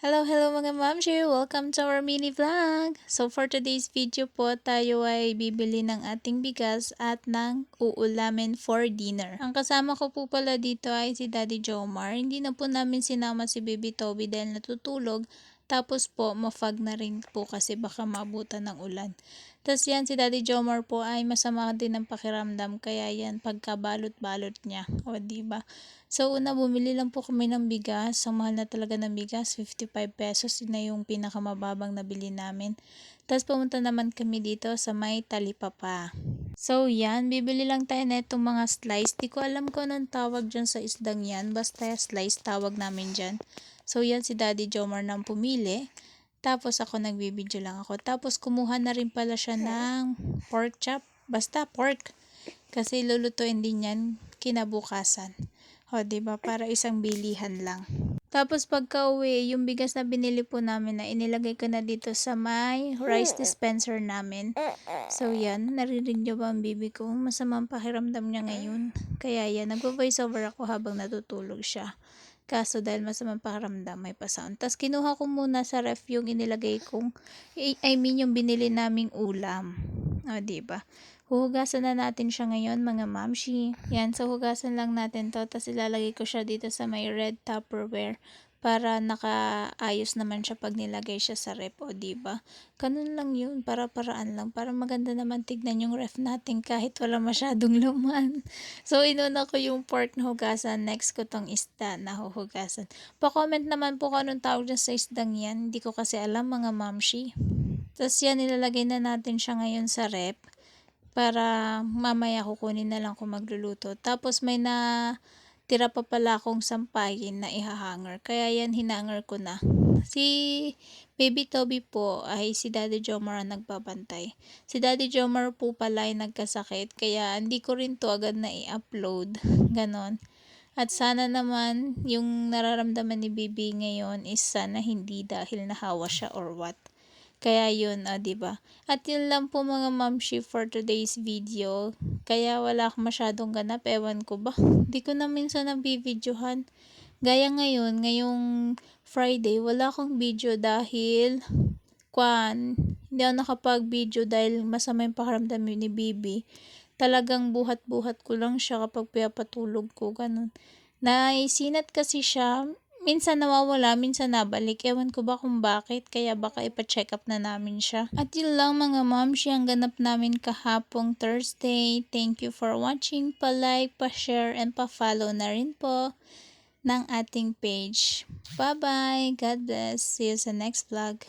Hello mga mamshi! Welcome to our mini vlog! So for today's video po, tayo ay bibili ng ating bigas at ng uulamin for dinner. Ang kasama ko po pala dito ay si Daddy Jomar. Hindi na po namin sinama si Baby Toby dahil natutulog. Tapos po, mafag na rin po kasi baka maabutan ng ulan. Tapos yan, si Daddy Jomar po ay masama din ng pakiramdam. Kaya yan, pagkabalot-balot niya. O diba? So una, bumili lang po kami ng bigas. Ang mahal na talaga ng bigas, 55 pesos. Yun na yung pinakamababang nabili namin. Tapos pumunta naman kami dito sa may talipapa. So yan, bibili lang tayo na itong mga slice. Di ko alam kung anong tawag dyan sa isdang yan. Basta slice tawag namin dyan. So yan, si Daddy Jomar nang pumili. Tapos ako nagbibideo lang ako. Tapos kumuha na rin pala siya ng pork chop. Basta pork. Kasi lulutuin din yan kinabukasan. O diba, para isang bilihan lang. Tapos pagka uwi, yung bigas na binili po namin na inilagay ko na dito sa may rice dispenser namin. So yan, narinig nyo ba ang bibi ko? Masamang pakiramdam niya ngayon. Kaya yan, nagvo-voice over ako habang natutulog siya. Kaso dahil masamang pakiramdam, may pa-sound. Tapos kinuha ko muna sa ref yung inilagay kong, yung binili naming ulam. O diba? Huhugasan na natin siya ngayon mga mamshi. Yan, so hugasan lang natin to. Tapos ilalagay ko siya dito sa may red Tupperware para nakaayos naman siya pag nilagay siya sa ref, o diba? Ganun lang yun, para-paraan lang. Para maganda naman tignan yung ref natin kahit wala masyadong laman. So, inuna ko yung pork na hugasan. Next ko tong isda na huhugasan. Pa-comment naman po kung anong tawag dyan sa isdang yan. Hindi ko kasi alam mga mamshi. Tapos yan, nilalagay na natin siya ngayon sa ref para mamaya kukunin na lang kung magluluto. Tapos may tira pa pala akong sampayin na ihahanger. Kaya yan, hinanger ko na. Si Baby Toby po ay si Daddy Jomar ang nagbabantay. Si Daddy Jomar po pala ay nagkasakit. Kaya hindi ko rin to agad na i-upload. Ganon. At sana naman yung nararamdaman ni Baby ngayon is sana hindi dahil nahawa siya or what. Kaya yun, diba? At yun lang po mga mamshi for today's video. Kaya wala akong masyadong ganap, ewan ko ba. Di ko na minsan nabibidyohan. Gaya ngayon, ngayong Friday, wala akong video dahil hindi ako nakapag-video dahil masama yung pakiramdam ni Bibi. Talagang buhat-buhat ko lang siya kapag pinapatulog ko, ganun. Naisinat kasi siya, minsan nawawala, minsan nabalik. Ewan ko ba kung bakit, kaya baka ipa-check up na namin siya. At yun lang mga mamshi, ang ganap namin kahapong Thursday. Thank you for watching. Pa-like, pa-share, and pa-follow na rin po ng ating page. Bye-bye! God bless! See you sa next vlog.